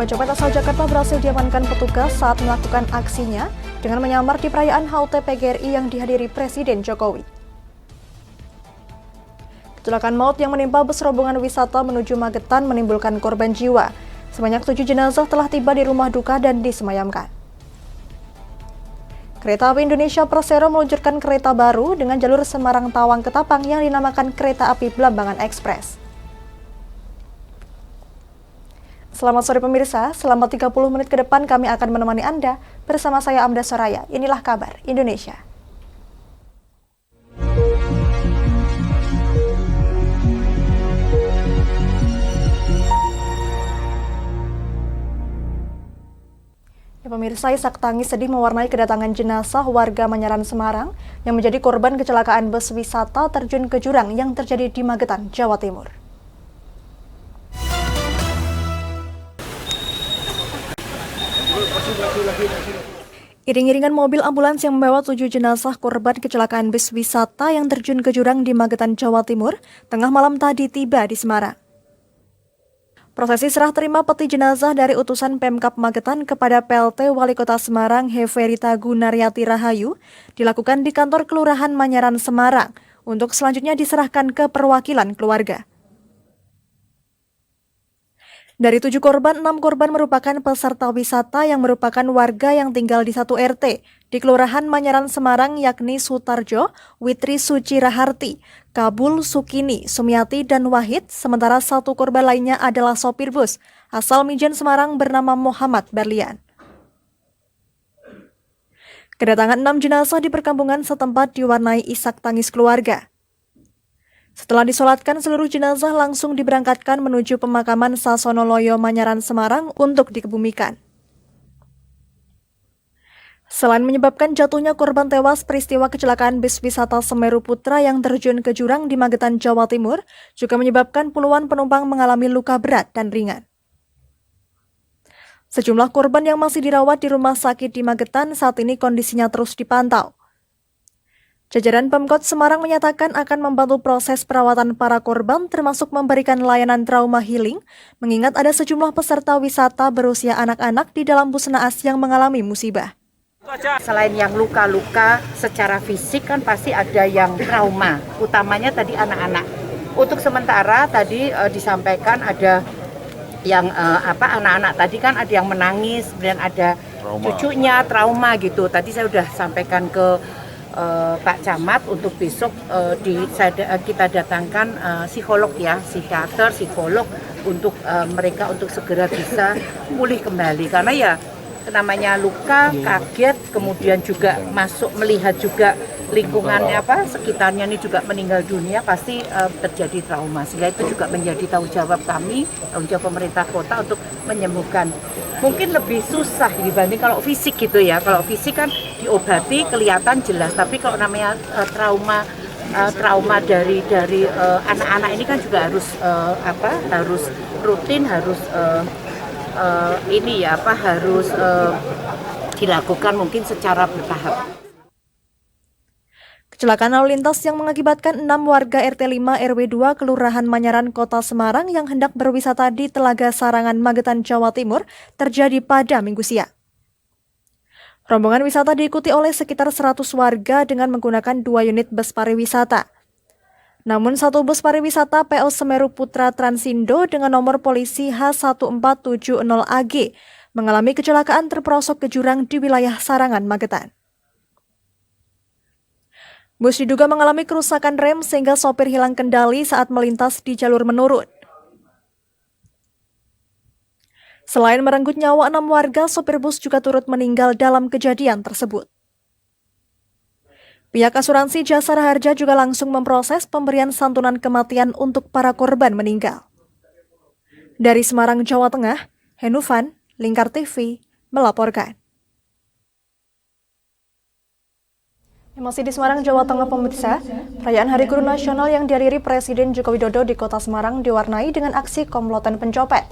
Dua copet asal Jakarta berhasil diamankan petugas saat melakukan aksinya dengan menyamar di perayaan HUT PGRI yang dihadiri Presiden Jokowi. Kecelakaan maut yang menimpa bus rombongan wisata menuju Magetan menimbulkan korban jiwa. Sebanyak 7 jenazah telah tiba di rumah duka dan disemayamkan. Kereta Api Indonesia Persero meluncurkan kereta baru dengan jalur Semarang-Tawang-Ketapang yang dinamakan Kereta Api Blambangan Express. Selamat sore pemirsa, selama 30 menit ke depan kami akan menemani Anda bersama saya Amda Soraya. Inilah kabar Indonesia. Ya, pemirsa, isak tangis sedih mewarnai kedatangan jenazah warga Manyaran Semarang yang menjadi korban kecelakaan bus wisata terjun ke jurang yang terjadi di Magetan, Jawa Timur. Iring-iringan mobil ambulans yang membawa 7 jenazah korban kecelakaan bus wisata yang terjun ke jurang di Magetan, Jawa Timur, tengah malam tadi tiba di Semarang. Prosesi serah terima peti jenazah dari utusan Pemkab Magetan kepada PLT Wali Kota Semarang Heverita Gunaryati Rahayu dilakukan di kantor Kelurahan Manyaran Semarang untuk selanjutnya diserahkan ke perwakilan keluarga. Dari 7 korban, 6 korban merupakan peserta wisata yang merupakan warga yang tinggal di satu RT di Kelurahan Manyaran Semarang yakni Sutarjo, Witri Suci Raharti, Kabul Sukini, Sumiati, dan Wahid, sementara 1 korban lainnya adalah sopir bus asal Mijen Semarang bernama Muhammad Berlian. Kedatangan 6 jenazah di perkampungan setempat diwarnai isak tangis keluarga. Setelah disolatkan, seluruh jenazah langsung diberangkatkan menuju pemakaman Sasonoloyo Manyaran Semarang untuk dikebumikan. Selain menyebabkan jatuhnya korban tewas, peristiwa kecelakaan bus wisata Semeru Putra yang terjun ke jurang di Magetan, Jawa Timur juga menyebabkan puluhan penumpang mengalami luka berat dan ringan. Sejumlah korban yang masih dirawat di rumah sakit di Magetan saat ini kondisinya terus dipantau. Jajaran Pemkot Semarang menyatakan akan membantu proses perawatan para korban termasuk memberikan layanan trauma healing, mengingat ada sejumlah peserta wisata berusia anak-anak di dalam bus naas yang mengalami musibah. Selain yang luka-luka secara fisik kan pasti ada yang trauma, utamanya tadi anak-anak. Untuk sementara tadi disampaikan ada yang anak-anak tadi kan ada yang menangis, kemudian ada cucunya trauma gitu. Tadi saya sudah sampaikan ke Pak Camat untuk besok kita datangkan psikolog ya, psikiater, psikolog untuk mereka untuk segera bisa pulih kembali karena ya namanya luka, kaget, kemudian juga masuk melihat juga lingkungannya sekitarnya ini juga meninggal dunia pasti terjadi trauma, sehingga itu juga menjadi tanggung jawab kami, tanggung jawab pemerintah kota untuk menyembuhkan. Mungkin lebih susah dibanding kalau fisik gitu ya. Kalau fisik kan diobati kelihatan jelas, tapi kalau namanya trauma dari anak-anak ini kan juga harus rutin, harus harus dilakukan mungkin secara bertahap. Kecelakaan lalu lintas yang mengakibatkan 6 warga RT 5 RW 2 Kelurahan Manyaran Kota Semarang yang hendak berwisata di Telaga Sarangan Magetan, Jawa Timur terjadi pada Minggu siang. Rombongan wisata diikuti oleh sekitar 100 warga dengan menggunakan 2 unit bus pariwisata. Namun 1 bus pariwisata PO Semeru Putra Transindo dengan nomor polisi H1470AG mengalami kecelakaan terperosok ke jurang di wilayah Sarangan, Magetan. Bus diduga mengalami kerusakan rem sehingga sopir hilang kendali saat melintas di jalur menurun. Selain merenggut nyawa 6 warga, sopir bus juga turut meninggal dalam kejadian tersebut. Pihak asuransi Jasara Harja juga langsung memproses pemberian santunan kematian untuk para korban meninggal. Dari Semarang, Jawa Tengah, Henufan, Lingkar TV, melaporkan. Masih di Semarang, Jawa Tengah pemirsa, perayaan Hari Guru Nasional yang dihadiri Presiden Joko Widodo di Kota Semarang diwarnai dengan aksi komplotan pencopet.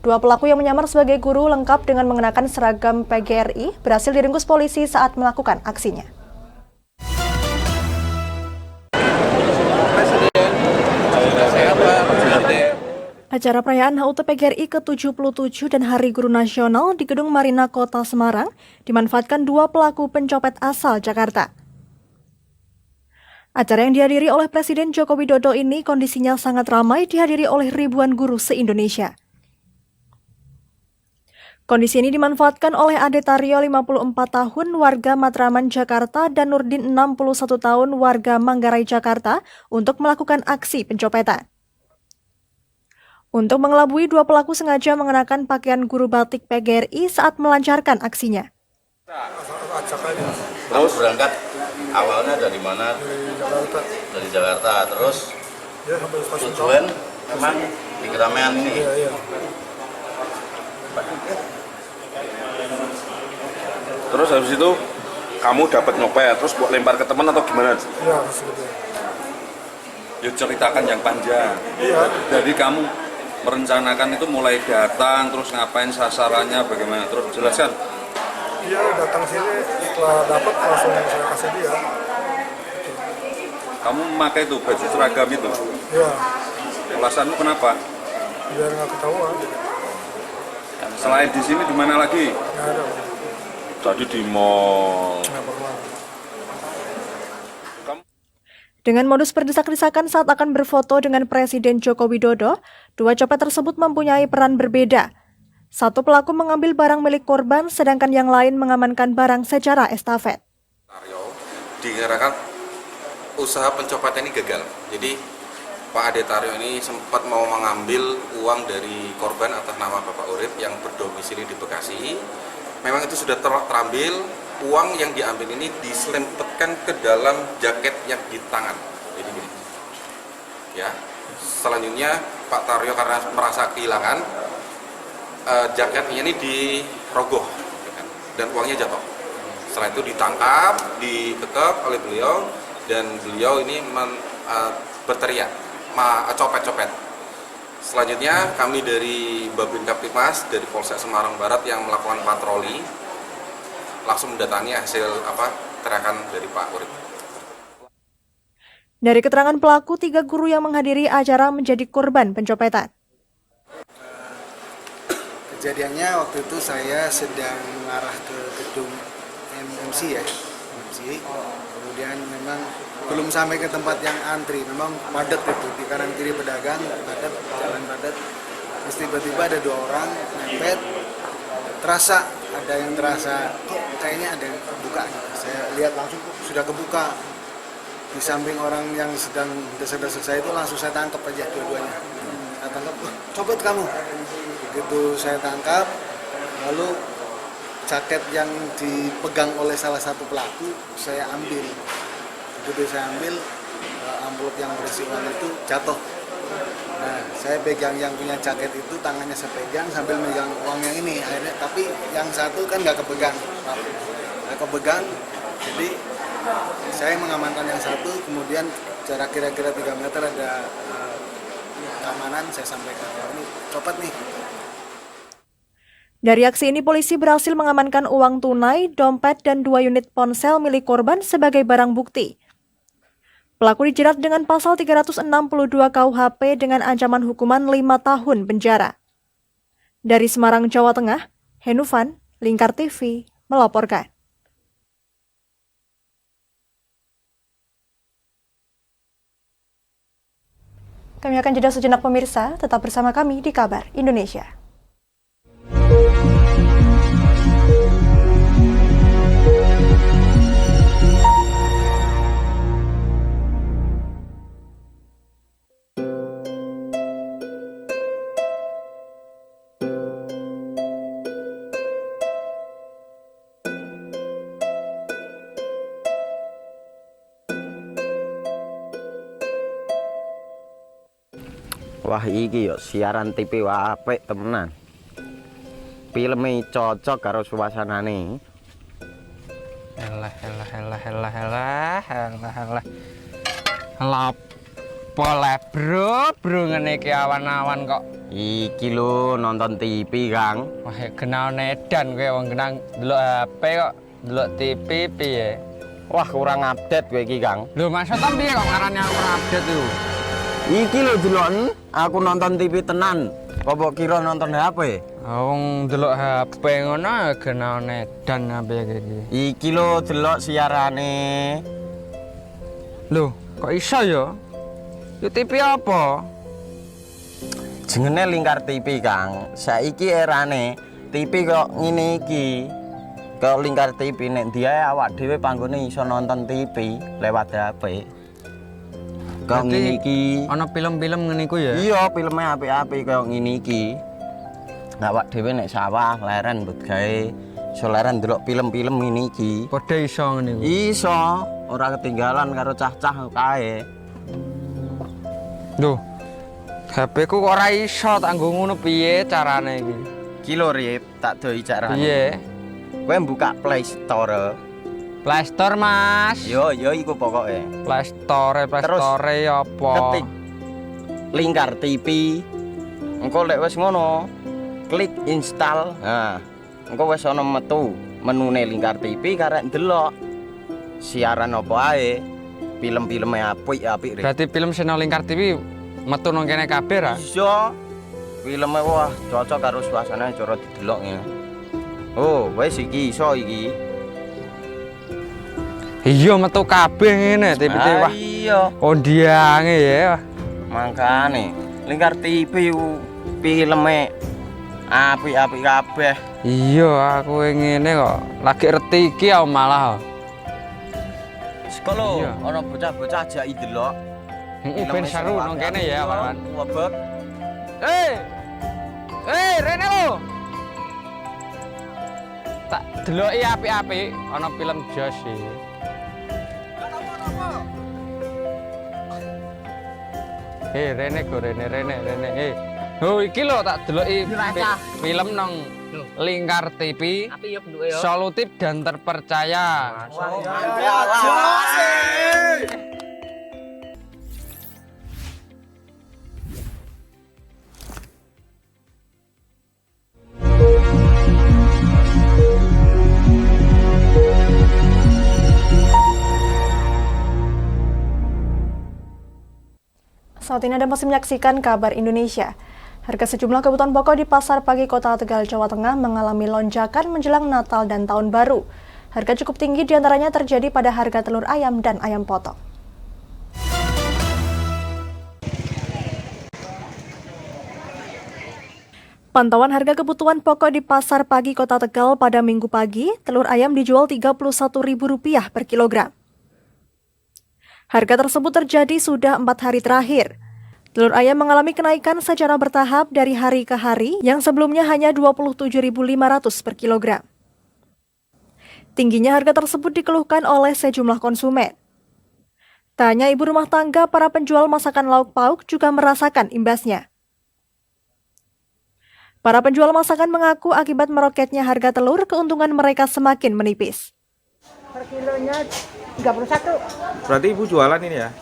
2 pelaku yang menyamar sebagai guru lengkap dengan mengenakan seragam PGRI berhasil diringkus polisi saat melakukan aksinya. Acara perayaan HUT PGRI ke-77 dan Hari Guru Nasional di Gedung Marina Kota Semarang dimanfaatkan dua pelaku pencopet asal Jakarta. Acara yang dihadiri oleh Presiden Joko Widodo ini kondisinya sangat ramai dihadiri oleh ribuan guru se-Indonesia. Kondisi ini dimanfaatkan oleh Ade Taryo 54 tahun warga Matraman, Jakarta dan Nurdin 61 tahun warga Manggarai, Jakarta untuk melakukan aksi pencopetan. Untuk mengelabui, dua pelaku sengaja mengenakan pakaian guru batik PGRI saat melancarkan aksinya. Terus berangkat awalnya dari mana? Dari Jakarta. Terus tujuan memang di keramaian ini. Terus habis itu kamu dapat nyopet, terus buat lempar ke teman atau gimana? Iya, seperti itu. Ya ceritakan yang panjang. Iya. Jadi kamu merencanakan itu mulai datang, terus ngapain sasarannya, bagaimana? Terus jelaskan. Iya, datang sini setelah dapat langsung saya kasih dia. Kamu memakai itu baju seragam itu. Iya, Alasanmu kenapa? biar nggak ketahuan. Selain di sini di mana lagi? Nggak ada. Jadi di mall. Nggak pernah. Dengan modus berdesak-desakan saat akan berfoto dengan Presiden Joko Widodo, dua copet tersebut mempunyai peran berbeda. Satu pelaku mengambil barang milik korban, sedangkan yang lain mengamankan barang secara estafet. Dikirakan usaha pencopetan ini gagal. Jadi Pak Ade Taryo ini sempat mau mengambil uang dari korban atas nama Bapak Urip yang berdomisili di Bekasi. Memang itu sudah terambil. Uang yang diambil ini diselempetkan ke dalam jaket yang di tangan. Jadi gini. Ya. Selanjutnya Pak Taryo karena merasa kehilangan jaketnya ini dirogoh dan uangnya jatuh. Setelah itu ditangkap, dikekep oleh beliau dan beliau ini berteriak, copet-copet. Selanjutnya kami dari Babin Kaptimas dari Polsek Semarang Barat yang melakukan patroli langsung mendatangi hasil teriakan dari Pak Urip. Dari keterangan pelaku, 3 guru yang menghadiri acara menjadi korban pencopetan. Kejadiannya waktu itu saya sedang mengarah ke gedung MMC ya, MMC. Kemudian memang belum sampai ke tempat yang antri, memang padat itu di kanan kiri pedagang, padat, jalan padat. Terus tiba-tiba ada 2 orang mepet, ada yang terasa kok kayaknya ada yang kebuka. Saya lihat langsung sudah kebuka. Di samping orang yang sedang desek-desek saya itu langsung saya tangkap aja dua-duanya. Saya tangkap, copet kamu. Begitu saya tangkap, lalu jaket yang dipegang oleh salah satu pelaku saya ambil. Begitu saya ambil, amplop yang berisi uang itu jatuh. Nah, saya pegang yang punya jaket itu, tangannya saya pegang sambil megang uang yang ini. Akhirnya, tapi yang satu kan nggak kepegang. Nggak kepegang, jadi saya mengamankan yang satu, kemudian jarak kira-kira 3 meter ada keamanan, saya sampaikan, ini copet nih. Dari aksi ini, polisi berhasil mengamankan uang tunai, dompet, dan 2 unit ponsel milik korban sebagai barang bukti. Pelaku dijerat dengan pasal 362 KUHP dengan ancaman hukuman 5 tahun penjara. Dari Semarang, Jawa Tengah, Henufan, Lingkar TV, melaporkan. Kami akan jeda sejenak pemirsa, tetap bersama kami di Kabar Indonesia. Wah iki yo siaran TV wah apik temenan. Filme cocok karo suasanane. Elah. Boleh bro ngene iki awan-awan kok. Iki lho nonton TV, Kang. Wah, kenal nedan kowe wong kenang delok HP kok delok TV piye? Wah kurang update kowe iki, Kang. Lho maksudnya piye kok ngarane ora update itu? Iki lho delok aku nonton TV tenan. Kok kira nonton HP? Wong delok HP ngono kena edan apa iki. Iki lho delok siarane. Lho, kok iso ya? Yo TV apa? Jenenge Lingkar TV, Kang. Saiki erane TV kok ngene iki. Kok Lingkar TV nek dia awak dhewe panggone iso nonton TV lewat HP. Kok ngene iki. Ana film-film ngene iku ya? Iya, filme apik-apik kaya ngene iki. Awak dhewe nek sawah leren mbut gawe iso leren ndelok film-film ngene iki. Padha iso ngene iku. Iso, ora ketinggalan karo cah-cah kae. Lho. HP ku kok ora iso tak nggo ngono piye carane iki? Iki lho Rip, tak doi carane. Piye? Kowe buka Play Store. Play Store, Mas. Yo iku pokoke. Play Store apa? Ketik Lingkar TV. Engko lek wis ngono, klik install. Nah, engko wis ana metu menune Lingkar TV karek ndelok siaran apa ae. Film-filme apik-apik. Berarti film channel Lingkar TV metu nang kene kabeh ra? Iso. Filme wah cocok karo suasana cara didelok ngene. Oh, wis iki iso iki. Iya metu kabeh ngene TV wah. Iya. Kondiange ya. Mangkane Lingkar TV filme apik-apik kabeh. Iya, aku ngene kok. Lagi reti iki aku malah. Sekolo Iya. ana bocah-bocah ajak delok. Ben seru nang kene ya, Pak. Wabek. Rene lo. Tak deloki apik-apik ana film Jos iki. Rene go Rene. Oh iki lho tak deloki film nang Lingkar TV. Solutif dan terpercaya. Saat ini Anda masih menyaksikan Kabar Indonesia. Harga sejumlah kebutuhan pokok di Pasar Pagi Kota Tegal, Jawa Tengah mengalami lonjakan menjelang Natal dan Tahun Baru. Harga cukup tinggi diantaranya terjadi pada harga telur ayam dan ayam potong. Pantauan harga kebutuhan pokok di Pasar Pagi Kota Tegal pada Minggu pagi, telur ayam dijual Rp31.000 per kilogram. Harga tersebut terjadi sudah 4 hari terakhir. Telur ayam mengalami kenaikan secara bertahap dari hari ke hari yang sebelumnya hanya Rp27.500 per kilogram. Tingginya harga tersebut dikeluhkan oleh sejumlah konsumen. Tak hanya ibu rumah tangga, para penjual masakan lauk pauk juga merasakan imbasnya. Para penjual masakan mengaku akibat meroketnya harga telur, keuntungan mereka semakin menipis. Per kilonya 31. Berarti ibu jualan ini ya?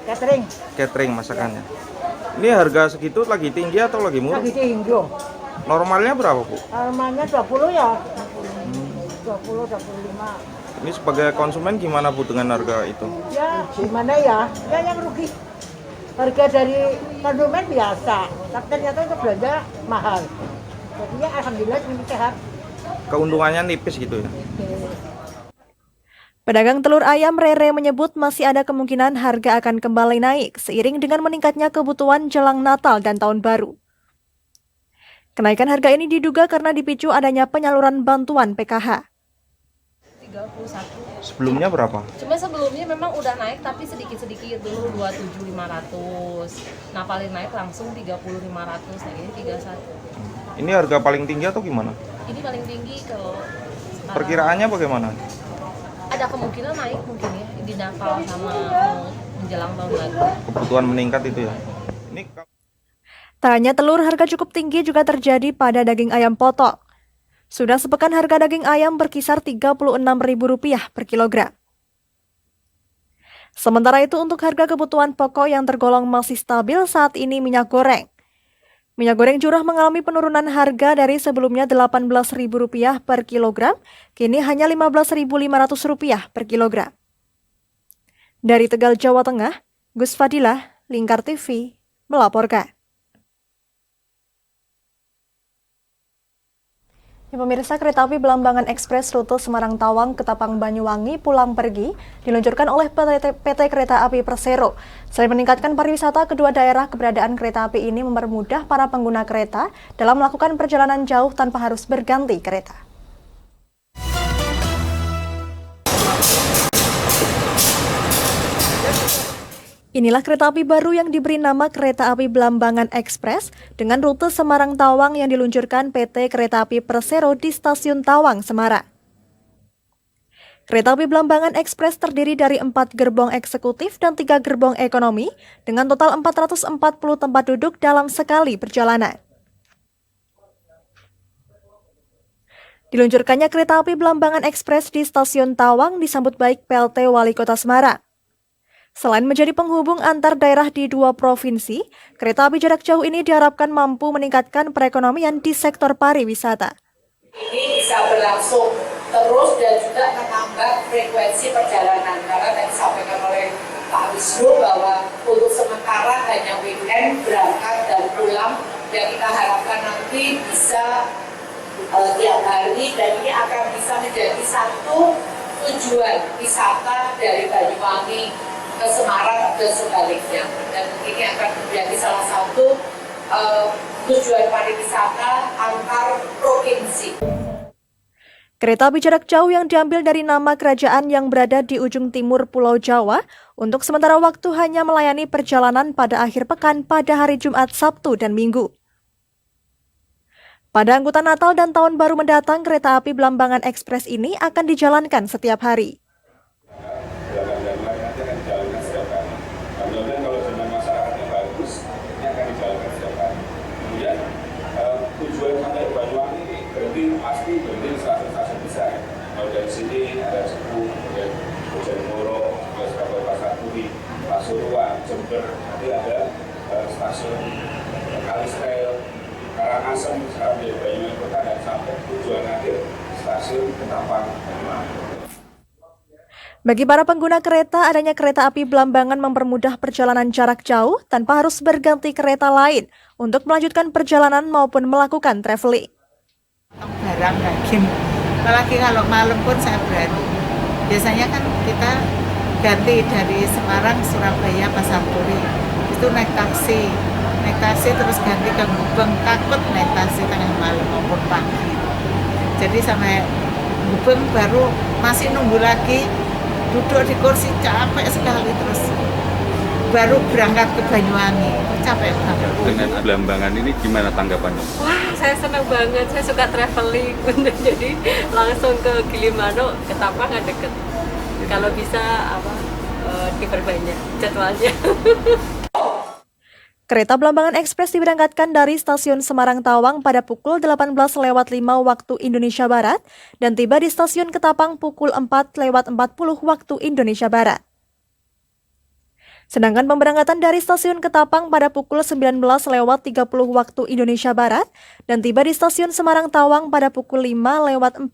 Catering. Catering masakannya. Ini harga segitu lagi tinggi atau lagi murah? Lagi tinggi. Normalnya berapa, Bu? Normalnya 20 ya. 20, 25. Ini sebagai konsumen gimana, Bu, dengan harga itu? Ya, gimana ya? Ya yang rugi. Harga dari konsumen biasa, tapi ternyata untuk belanja mahal. Jadi ya alhamdulillah ini sehat. Keuntungannya nipis gitu ya? Pedagang telur ayam Rere menyebut masih ada kemungkinan harga akan kembali naik seiring dengan meningkatnya kebutuhan jelang Natal dan Tahun Baru. Kenaikan harga ini diduga karena dipicu adanya penyaluran bantuan PKH. 31. Sebelumnya berapa? Cuma sebelumnya memang udah naik tapi sedikit-sedikit dulu 27.500. Nah paling naik langsung 30.500, nah ini 31. Ini harga paling tinggi atau gimana? Ini paling tinggi kalau sekarang. Perkiraannya bagaimana? Ada kemungkinan naik mungkin ya di Natal sama menjelang tahun baru. Kebutuhan meningkat itu ya? Ini Tak hanya telur, harga cukup tinggi juga terjadi pada daging ayam potong. Sudah sepekan harga daging ayam berkisar Rp36.000 per kilogram. Sementara itu untuk harga kebutuhan pokok yang tergolong masih stabil saat ini minyak goreng. Minyak goreng curah mengalami penurunan harga dari sebelumnya Rp18.000 per kilogram, kini hanya Rp15.500 per kilogram. Dari Tegal, Jawa Tengah, Gus Fadilah, Lingkar TV melaporkan. Ya, pemirsa, kereta api Belambangan Ekspres rute Semarang-Tawang ke Ketapang Banyuwangi pulang pergi diluncurkan oleh PT Kereta Api Persero. Selain meningkatkan pariwisata kedua daerah, keberadaan kereta api ini mempermudah para pengguna kereta dalam melakukan perjalanan jauh tanpa harus berganti kereta. Inilah kereta api baru yang diberi nama Kereta Api Belambangan Ekspres dengan rute Semarang-Tawang yang diluncurkan PT Kereta Api Persero di Stasiun Tawang, Semarang. Kereta api Belambangan Ekspres terdiri dari 4 gerbong eksekutif dan 3 gerbong ekonomi dengan total 440 tempat duduk dalam sekali perjalanan. Diluncurkannya Kereta Api Belambangan Ekspres di Stasiun Tawang disambut baik PLT Wali Kota Semarang. Selain menjadi penghubung antar daerah di 2 provinsi, kereta api jarak jauh ini diharapkan mampu meningkatkan perekonomian di sektor pariwisata. Ini bisa berlangsung terus dan juga menambah frekuensi perjalanan. Karena tadi disampaikan oleh Pak Wisnu bahwa untuk sementara hanya weekend berangkat dan pulang, dan kita harapkan nanti bisa tiap hari, dan ini akan bisa menjadi satu tujuan wisata dari Banyuwangi ke Semarang dan sebaliknya, dan ini akan menjadi salah satu tujuan pariwisata antar provinsi. Kereta api jarak jauh yang diambil dari nama kerajaan yang berada di ujung timur Pulau Jawa untuk sementara waktu hanya melayani perjalanan pada akhir pekan pada hari Jumat, Sabtu, dan Minggu. Pada angkutan Natal dan Tahun Baru mendatang, kereta api Belambangan Ekspres ini akan dijalankan setiap hari. Tujuan sampai Banyuwangi ini pasti berhenti di stasiun besar. Kalau dari sini ada Cepu, kemudian Bojonegoro, Surabaya, Pasar Turi, Pasuruan, Jember, nanti ada stasiun Kalisrel, Karangasem, sampai Banyuwangi Kota, dan sampai tujuan akhir stasiun Ketapang. Bagi para pengguna kereta, adanya kereta api Belambangan mempermudah perjalanan jarak jauh tanpa harus berganti kereta lain untuk melanjutkan perjalanan maupun melakukan traveling. Barang lagi, apalagi kalau malam pun saya berani. Biasanya kan kita ganti dari Semarang, Surabaya, Pasar Turi, itu naik taksi terus ganti ke Gubeng, takut naik taksi tengah malam maupun pagi. Jadi sampai Gubeng baru masih nunggu lagi, duduk di kursi capek sekali, terus baru berangkat ke Banyuwangi, capek banget. Dengan Belambangan ini gimana tanggapannya? Wah, saya senang banget, saya suka traveling, jadi langsung ke Gilimanuk, Ketapang nggak deket. Kalau bisa diperbanyak jadwalnya. Kereta Belambangan Ekspres diberangkatkan dari Stasiun Semarang-Tawang pada pukul 18.05 waktu Indonesia Barat dan tiba di Stasiun Ketapang pukul 4.40 waktu Indonesia Barat. Sedangkan pemberangkatan dari Stasiun Ketapang pada pukul 19.30 waktu Indonesia Barat dan tiba di Stasiun Semarang-Tawang pada pukul 5.44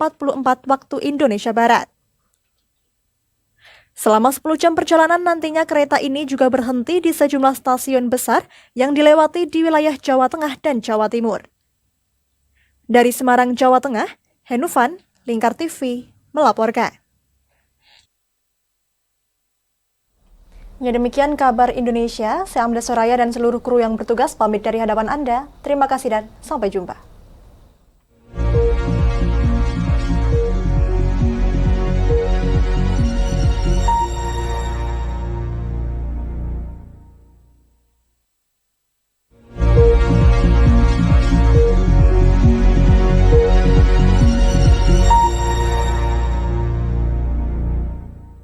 waktu Indonesia Barat. Selama 10 jam perjalanan nantinya kereta ini juga berhenti di sejumlah stasiun besar yang dilewati di wilayah Jawa Tengah dan Jawa Timur. Dari Semarang, Jawa Tengah, Henufan, Lingkar TV, melaporkan. Ya, demikian kabar Indonesia. Saya Amda Soraya dan seluruh kru yang bertugas pamit dari hadapan Anda. Terima kasih dan sampai jumpa.